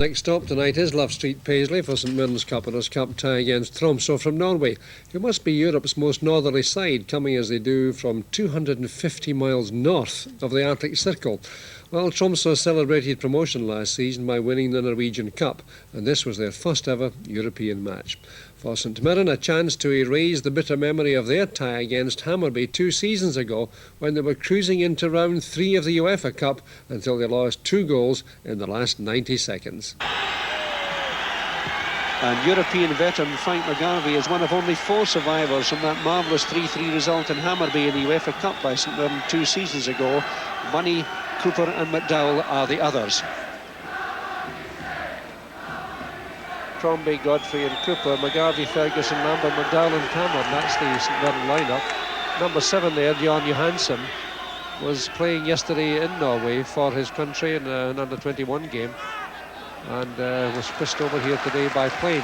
Next stop tonight is Love Street, Paisley for St Mirren's Cup tie against Tromso from Norway, who must be Europe's most northerly side, coming as they do from 250 miles north of the Arctic Circle. Well, Tromso celebrated promotion last season by winning the Norwegian Cup, and this was their first ever European match. For St Mirren, a chance to erase the bitter memory of their tie against Hammarby 2 seasons ago, when they were cruising into round 3 of the UEFA Cup until they lost 2 goals in the last 90 seconds. And European veteran Frank McGarvey is one of only 4 survivors from that marvellous 3-3 result in Hammarby in the UEFA Cup by St Mirren 2 seasons ago. Money, Cooper and MacDowell are the others. Crombie, Godfrey and Cooper, McGarvey, Ferguson, Lambert, MacDowell and Cameron. That's the St Mirren lineup. Number 7 there, Jan Johansson, was playing yesterday in Norway for his country in an under-21 game, and was whisked over here today by plane.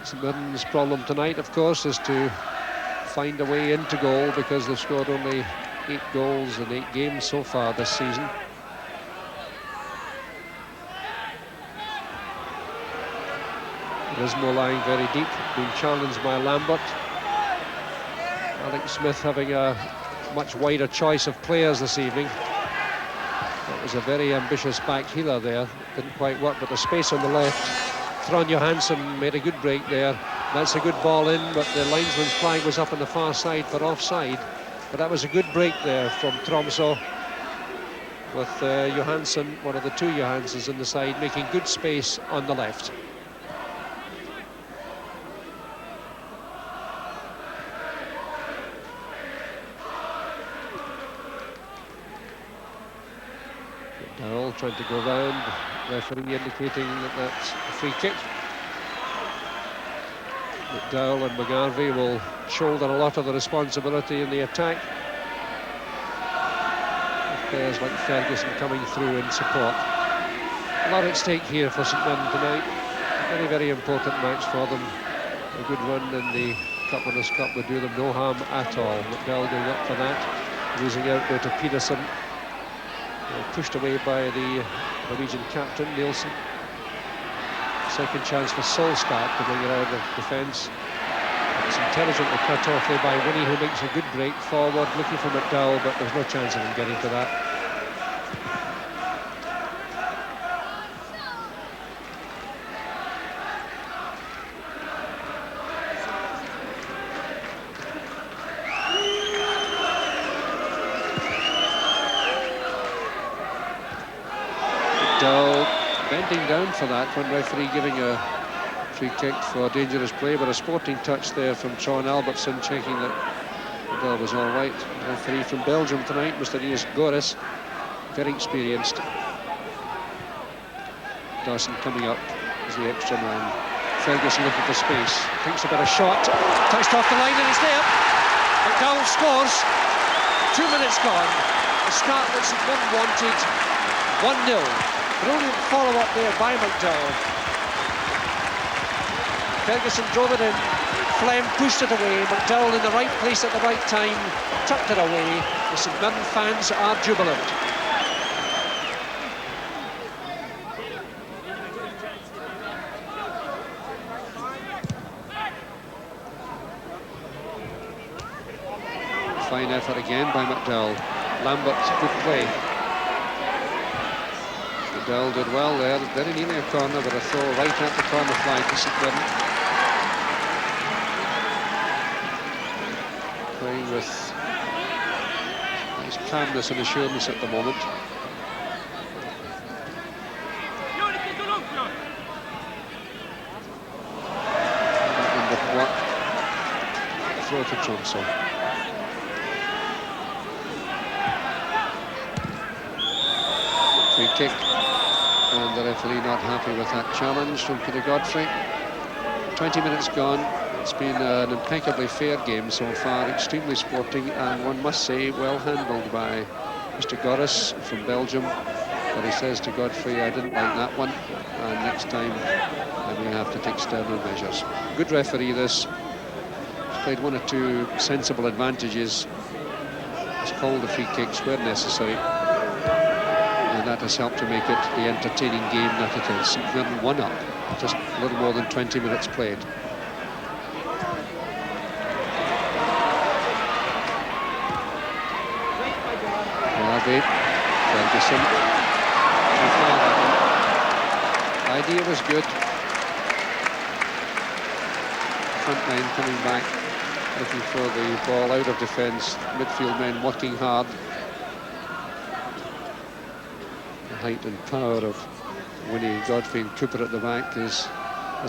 St Mirren's problem tonight, of course, is to find a way into goal, because they've scored only 8 goals in 8 games so far this season. Rismo lying very deep, being challenged by Lambert. Alex Smith having a much wider choice of players this evening. That was a very ambitious back heeler there. Didn't quite work, but the space on the left. Thron Johansson made a good break there. That's a good ball in, but the linesman's flag was up on the far side for offside. But that was a good break there from Tromso, with Johansson, one of the 2 Johanssons in the side, making good space on the left. McDowell trying to go round, referee indicating that that's a free kick. McDowell and McGarvey will shoulder a lot of the responsibility in the attack, with players like Ferguson coming through in support. A lot at stake here for St Mirren tonight. Very, very important match for them. A good run in the Cup Winners' Cup would do them no harm at all. McDowell going up for that, losing out there to Peterson. Pushed away by the Norwegian captain, Nielsen. Second chance for Solskjaer to bring it out of defence. It's intelligently cut off there by Winnie, who makes a good break forward, looking for MacDowell, but there's no chance of him getting to that. MacDowell bending down for that, one referee giving a free kick for dangerous play, but a sporting touch there from Sean Albertson, checking that MacDowell was all right. Referee from Belgium tonight, Mr. Ines Goris, very experienced. Dawson coming up as the extra man. Ferguson looking for space, thinks about a shot, touched off the line and it's there. MacDowell scores. 2 minutes gone. The start that St Mirren wanted. 1-0. Brilliant follow-up there by MacDowell. Ferguson drove it in. Flem pushed it away. MacDowell in the right place at the right time, tucked it away. The St Mirren fans are jubilant. Fine effort again by MacDowell. Lambert's good play. MacDowell did well there, very nearly a corner, but a throw right at the corner flag to St Mirren. Playing with nice calmness and assurance at the moment. Throw to Tromso. Free kick, and the referee not happy with that challenge from Peter Godfrey. 20 minutes gone. It's been an impeccably fair game so far, extremely sporting, and one must say well handled by Mr. Goris from Belgium. But he says to Godfrey, I didn't like that one, and next time I may have to take sterner measures. Good referee this. He's played 1 or 2 sensible advantages. He's call the free kicks where necessary. And that has helped to make it the entertaining game that it is. St Mirren 1 up, just a little more than 20 minutes played. Ferguson. The idea was good. Front line coming back, looking for the ball out of defence. Midfield men working hard. The height and power of Winnie, Godfrey and Cooper at the back has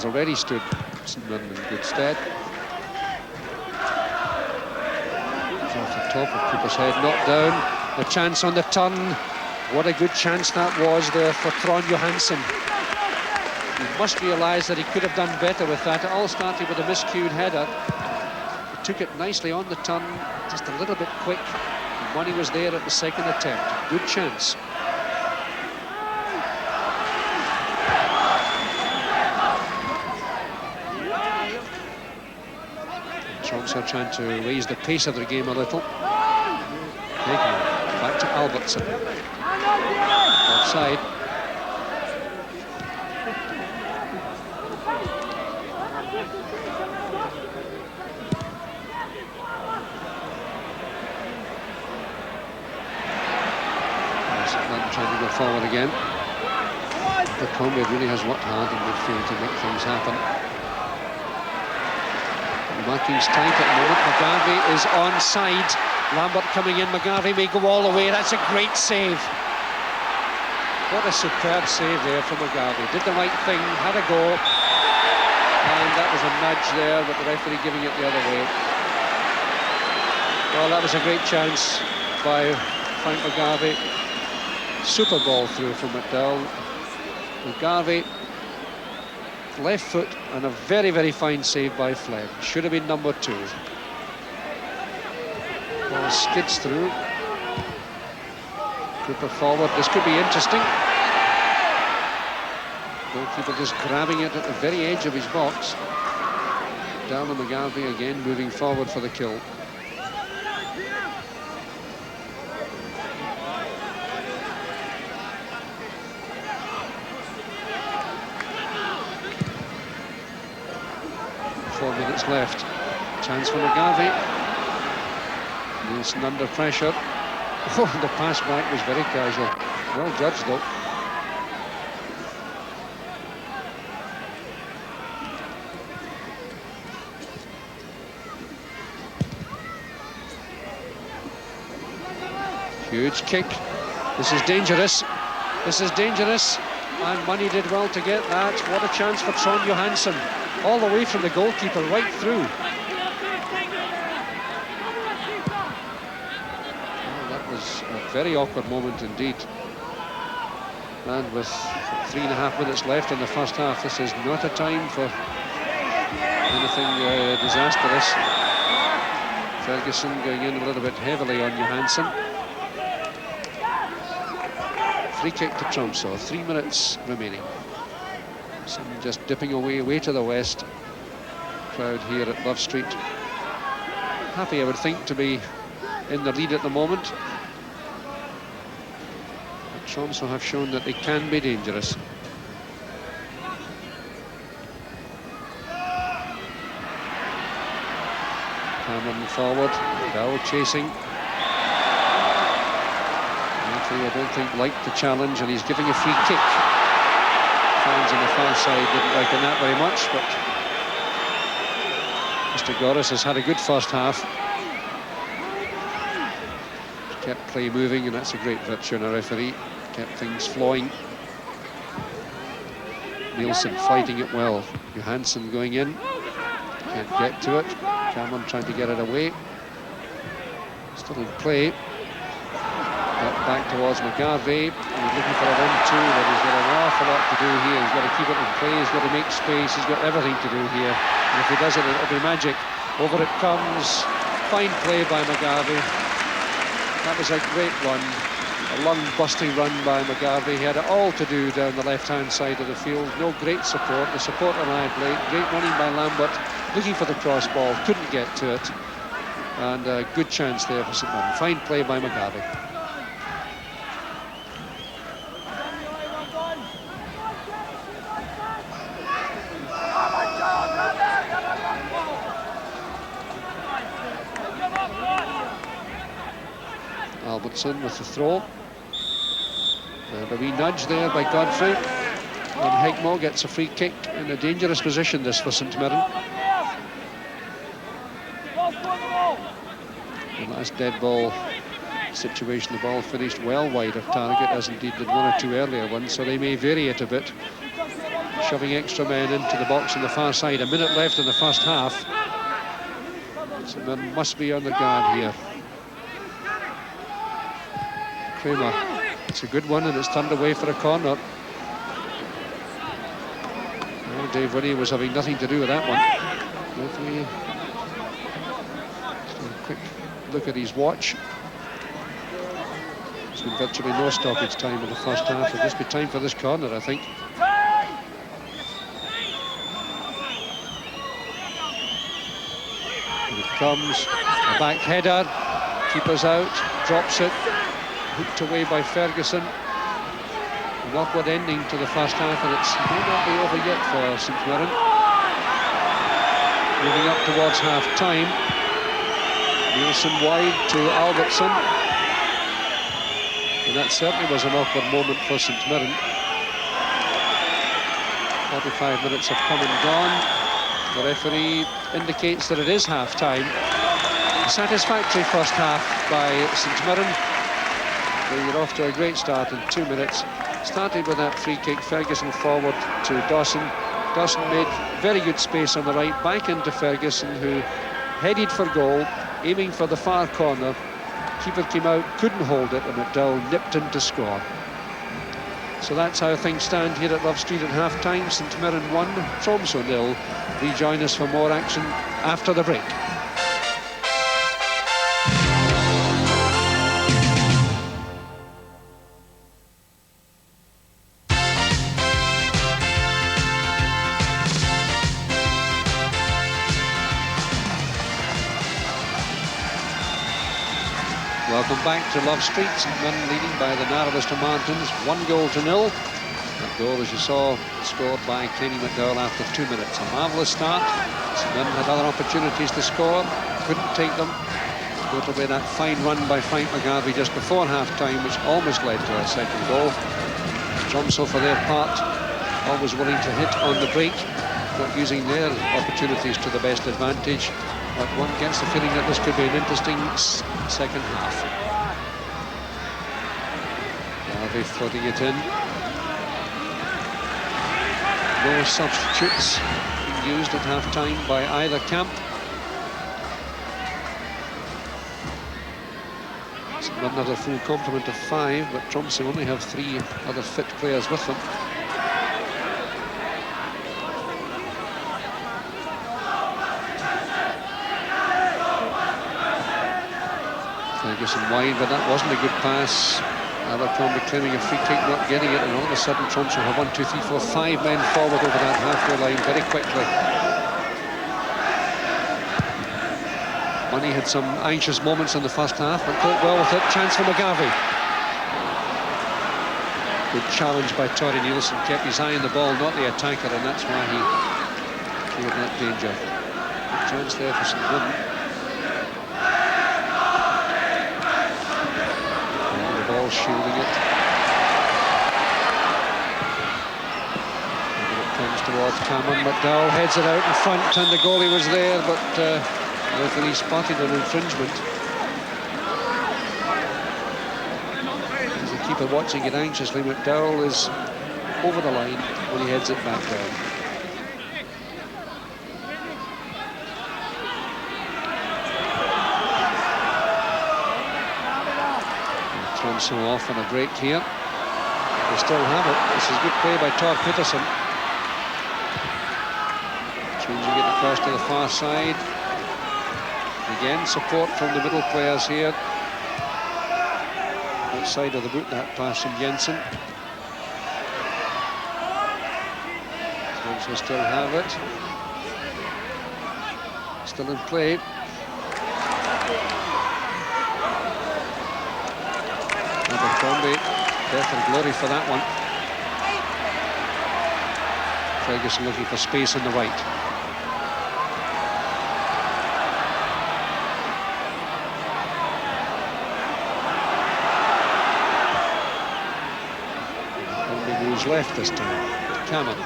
already stood St Mirren in good stead. It's off the top of Cooper's head, knocked down. A chance on the turn. What a good chance that was there for Trond Johansen. He must realise that he could have done better with that. It all started with a miscued header. He took it nicely on the turn, just a little bit quick. Money was there at the second attempt. Good chance. Tromso trying to raise the pace of their game a little. Back to Albertson. Offside. Trying to go forward again. But Conway really has worked hard in midfield to make things happen. Marking's tight at the moment. McGarvey is onside. Lambert coming in. McGarvey may go all the way. That's a great save. What a superb save there from McGarvey. Did the right thing, had a go. And that was a nudge there, but the referee giving it the other way. Well, that was a great chance by Frank McGarvey. Super ball through from MacDowell. McGarvey, left foot, and a very, very fine save by Flem. Should have been number 2. Ball skids through. Cooper forward. This could be interesting. Goalkeeper just grabbing it at the very edge of his box. Down to McGarvey again, moving forward for the kill. Left. Chance for McGarvey. Nielsen under pressure. Oh, the pass back was very casual. Well judged though. Huge kick. This is dangerous. This is dangerous. And Money did well to get that. What a chance for Trond Johansen. All the way from the goalkeeper, right through. Oh, that was a very awkward moment indeed. And with 3.5 minutes left in the first half, this is not a time for anything disastrous. Ferguson going in a little bit heavily on Johansen. Free kick to Tromso, 3 minutes remaining. Some just dipping away to the west. Crowd here at Love Street. Happy, I would think, to be in the lead at the moment. But Tromso have shown that they can be dangerous. Cameron forward, Dowell chasing. Referee, I don't think, liked the challenge, and he's giving a free kick. Fans on the far side didn't reckon that very much, but Mr. Goris has had a good first half. Kept play moving, and that's a great virtue in a referee. Kept things flowing. Nielsen fighting it well. Johansen going in. Can't get to it. Cameron trying to get it away. Still in play. Back towards McGarvey. He's looking for a 1-2, but he's got an awful lot to do here. He's got to keep it in play, he's got to make space, he's got everything to do here. And if he does it, it'll be magic. Over it comes. Fine play by McGarvey. That was a great run. A lung-busting run by McGarvey. He had it all to do down the left-hand side of the field. No great support. The support arrived late. Great running by Lambert. Looking for the cross ball. Couldn't get to it. And a good chance there for St Mirren. Fine play by McGarvey. Albertson with the throw. And a wee nudge there by Godfrey. And Higmore gets a free kick in a dangerous position, this for St Mirren. The last dead ball situation, the ball finished well wide of target, as indeed did one or two earlier ones, so they may vary it a bit. Shoving extra men into the box on the far side. A minute left in the first half. St Mirren must be on the guard here. Kramer, it's a good one, and it's turned away for a corner. Oh, Dave Winnie was having nothing to do with that one. Referee, just a quick look at his watch. There's been virtually no stoppage time in the first half. It'll just be time for this corner, I think. Here it comes, a back header, keeper's out, drops it. Hooked away by Ferguson. An awkward ending to the first half, and it may not be over yet for St Mirren. Moving up towards half-time. Nielsen wide to Albertson. And that certainly was an awkward moment for St Mirren. 45 minutes have come and gone. The referee indicates that it is half-time. A satisfactory first half by St Mirren. They're off to a great start in 2 minutes. Started with that free kick, Ferguson forward to Dawson. Dawson made very good space on the right, back into Ferguson, who headed for goal, aiming for the far corner. Keeper came out, couldn't hold it, and MacDowell nipped in to score. So that's how things stand here at Love Street at half-time. St Mirren 1, Tromso 0. Rejoin us for more action after the break. Welcome back to Love Street. St Mirren leading by the narrowest of margins, 1-0 to 0. That goal, as you saw, scored by Kenny MacDowell after 2 minutes. A marvellous start. St Mirren had other opportunities to score, couldn't take them. Notably that fine run by Frank McGarvey just before half-time, which almost led to a second goal. Tromso, for their part, always willing to hit on the break, not using their opportunities to the best advantage. But one gets the feeling that this could be an interesting second half. Garvey floating it in. No substitutes being used at half-time by either camp. St Mirren had a full complement of 5, but Tromsø only have 3 other fit players with them. Ferguson wide, but that wasn't a good pass. Abercrombie claiming a free kick, not getting it, and all of a sudden Tromsø have 1, 2, 3, 4, 5 men forward over that halfway line very quickly. Money had some anxious moments in the first half, but caught well with it. Chance for McGarvey. Good challenge by Tory Nielsen, kept his eye on the ball, not the attacker, and that's why he cleared that danger. Good chance there for St Mirren. Shielding it. And it comes towards Cameron. MacDowell heads it out in front, and the goalie was there, but the referee spotted an infringement. There's the keeper watching it anxiously. MacDowell is over the line when he heads it back down. So off on a break here. They still have it. This is good play by Tor Peterson. Changing it across to the far side. Again, support from the middle players here. Outside of the boot, that pass from Jensen. Tromsø still have it. Still in play. Abercrombie, death and glory for that one. Ferguson looking for space on the right. Only moves left this time. Cameron.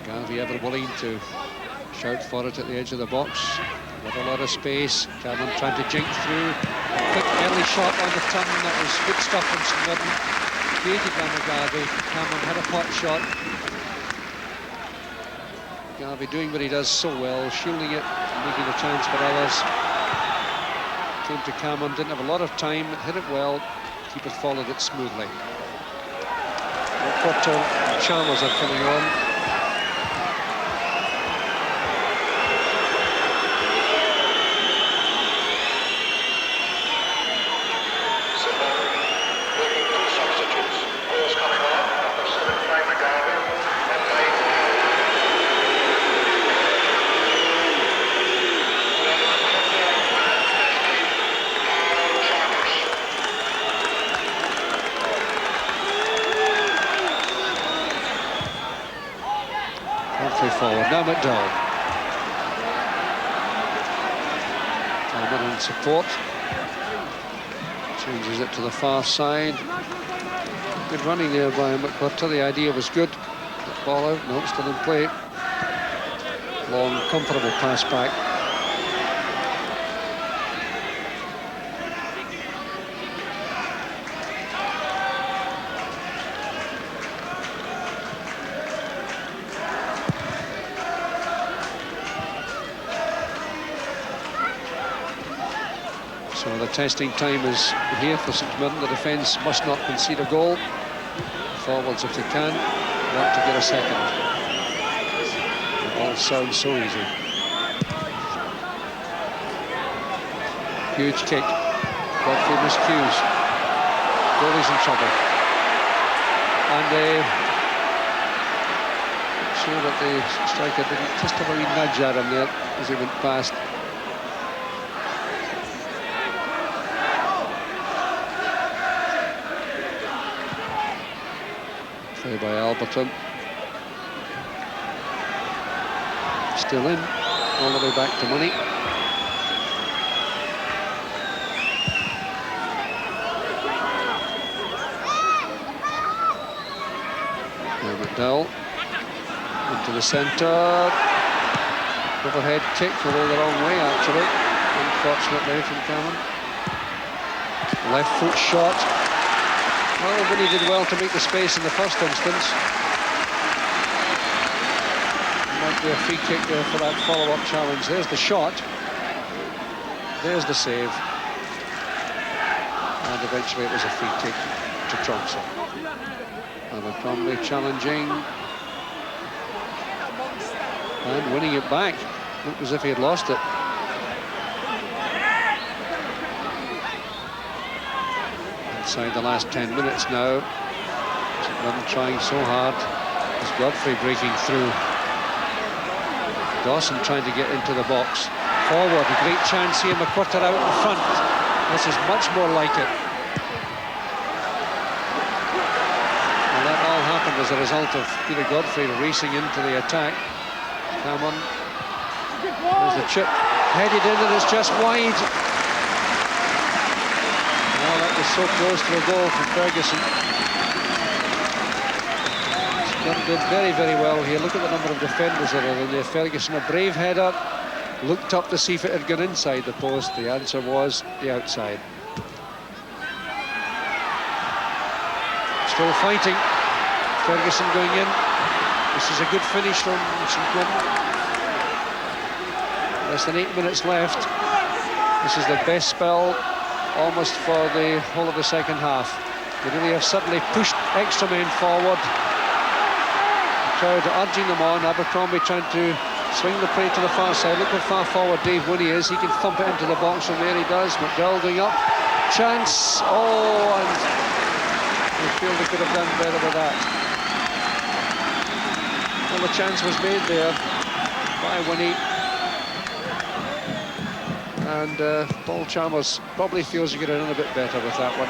Garvey ever willing to shout for it at the edge of the box. With a lot of space. Cameron trying to jink through. A quick early shot on the turn. That was good stuff from St Mirren. Created by McGarvey. Cameron had a pot shot. Garvey doing what he does so well, shielding it, making a chance for others. Came to Cameron, didn't have a lot of time, hit it well. Keeper followed it smoothly. McQueen and Chalmers are coming on. Forward now, MacDowell. Cameron in support. Changes it to the far side. Good running there by McQueen. The idea was good. Ball out, no, still in play. Long, comfortable pass back. So the testing time is here for St Mirren. The defence must not concede a goal. Forwards, if they can, want to get a second. It all sounds so easy. Huge kick. Godfrey miscues. Goalie's in trouble. And sure that the striker didn't just have a wee nudge at him there as he went past. Play by Alberton. Still in, all the way back to money. Now MacDowell into the centre. Overhead kick, although the wrong way actually. Unfortunately from Cameron. Left foot shot. Well, Winnie did well to make the space in the first instance. Might be a free kick there for that follow-up challenge. There's the shot. There's the save. And eventually it was a free kick to Tromso. Abercrombie challenging. And winning it back. Looked as if he had lost it. Inside the last 10 minutes now. St Mirren trying so hard. There's Godfrey breaking through. Dawson trying to get into the box. Forward, a great chance here. McQueen out in front. This is much more like it. And that all happened as a result of Peter Godfrey racing into the attack. Cameron. There's the chip. Headed in and it's just wide. So close to a goal from Ferguson. Scott did very, very well here. Look at the number of defenders that are in there. Ferguson, a brave header, looked up to see if it had gone inside the post. The answer was the outside. Still fighting. Ferguson going in. This is a good finish from St Mirren. Less than 8 minutes left. This is the best spell almost for the whole of the second half. They really have suddenly pushed extra men forward. The crowd urging them on. Abercrombie trying to swing the play to the far side. Look how far forward Dave Winnie is. He can thump it into the box from there. He does. MacDowell going up. Chance. Oh, and they feel they could have done better with that. the chance was made there by Winnie. And Paul Chalmers probably feels he could have done a bit better with that one.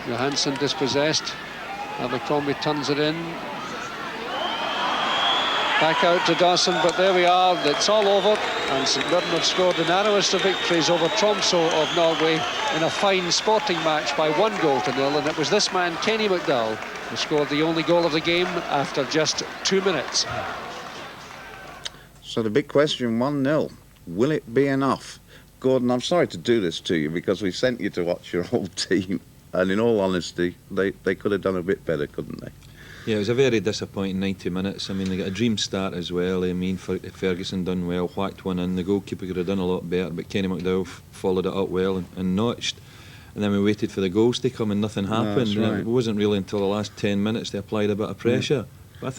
Johansson dispossessed. Abercrombie turns it in. Back out to Dawson, but there we are, it's all over, and St Mirren have scored the narrowest of victories over Tromso of Norway in a fine sporting match by 1-0, and it was this man, Kenny MacDowell, who scored the only goal of the game after just 2 minutes. So the big question, 1-0, will it be enough? Gordon, I'm sorry to do this to you because we sent you to watch your old team, and in all honesty, they could have done a bit better, couldn't they? Yeah, it was a very disappointing 90 minutes. I mean, they got a dream start as well. I mean, Ferguson done well, whacked one in. The goalkeeper could have done a lot better, but Kenny MacDowell followed it up well and notched. And then we waited for the goals to come and nothing happened. No, right. It wasn't really until the last 10 minutes they applied a bit of pressure. But I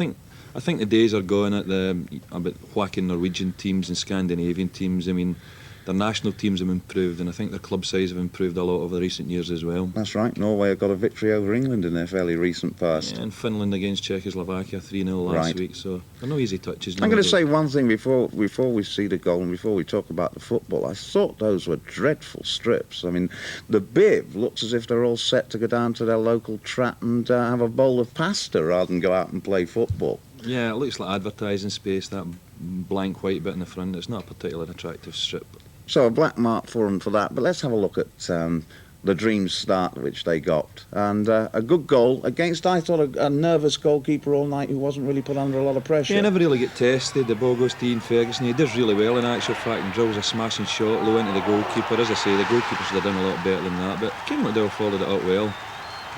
think the days are gone about whacking Norwegian teams and Scandinavian teams. I mean, their national teams have improved, and I think their club size have improved a lot over the recent years as well. That's right. Norway have got a victory over England in their fairly recent past. Yeah, and Finland against Czechoslovakia 3-0 last week, so there are no easy touches. I'm going to say one thing before we see the goal and before we talk about the football. I thought those were dreadful strips. I mean, the bib looks as if they're all set to go down to their local trap and have a bowl of pasta rather than go out and play football. Yeah, it looks like advertising space, that blank white bit in the front. It's not a particularly attractive strip. So a black mark for them for that. But let's have a look at the dream start which they got. And a good goal against, I thought, a nervous goalkeeper all night who wasn't really put under a lot of pressure. Yeah, never really get tested. The ball goes to Ian Ferguson. He does really well in actual fact and drills a smashing shot low into the goalkeeper. As I say, the goalkeeper should have done a lot better than that. But King MacDowell followed it up well.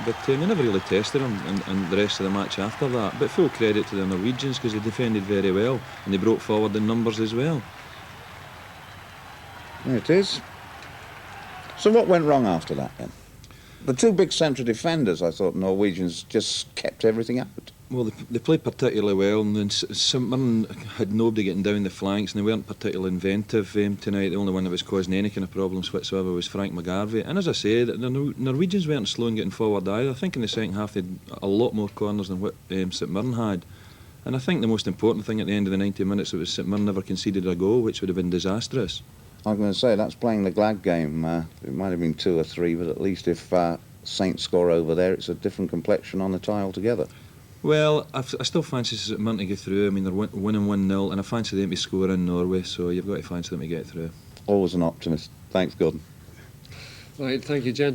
But they never really tested him and the rest of the match after that. But full credit to the Norwegians because they defended very well and they broke forward in numbers as well. There it is. So what went wrong after that then? The two big central defenders, I thought Norwegians just kept everything out. Well, they played particularly well, and then St Mirren had nobody getting down the flanks, and they weren't particularly inventive tonight. The only one that was causing any kind of problems whatsoever was Frank McGarvey. And as I say, the Norwegians weren't slow in getting forward either. I think in the second half they had a lot more corners than what St Mirren had. And I think the most important thing at the end of the 90 minutes was St Mirren never conceded a goal, which would have been disastrous. I was going to say, that's playing the Glad game. It might have been 2 or 3, but at least if Saints score over there, it's a different complexion on the tie altogether. Well, I still fancy St Mirren to get through. I mean, they're winning 1-0, and I fancy them to score in Norway, so you've got to fancy them to get through. Always an optimist. Thanks, Gordon. Right, thank you, gentlemen.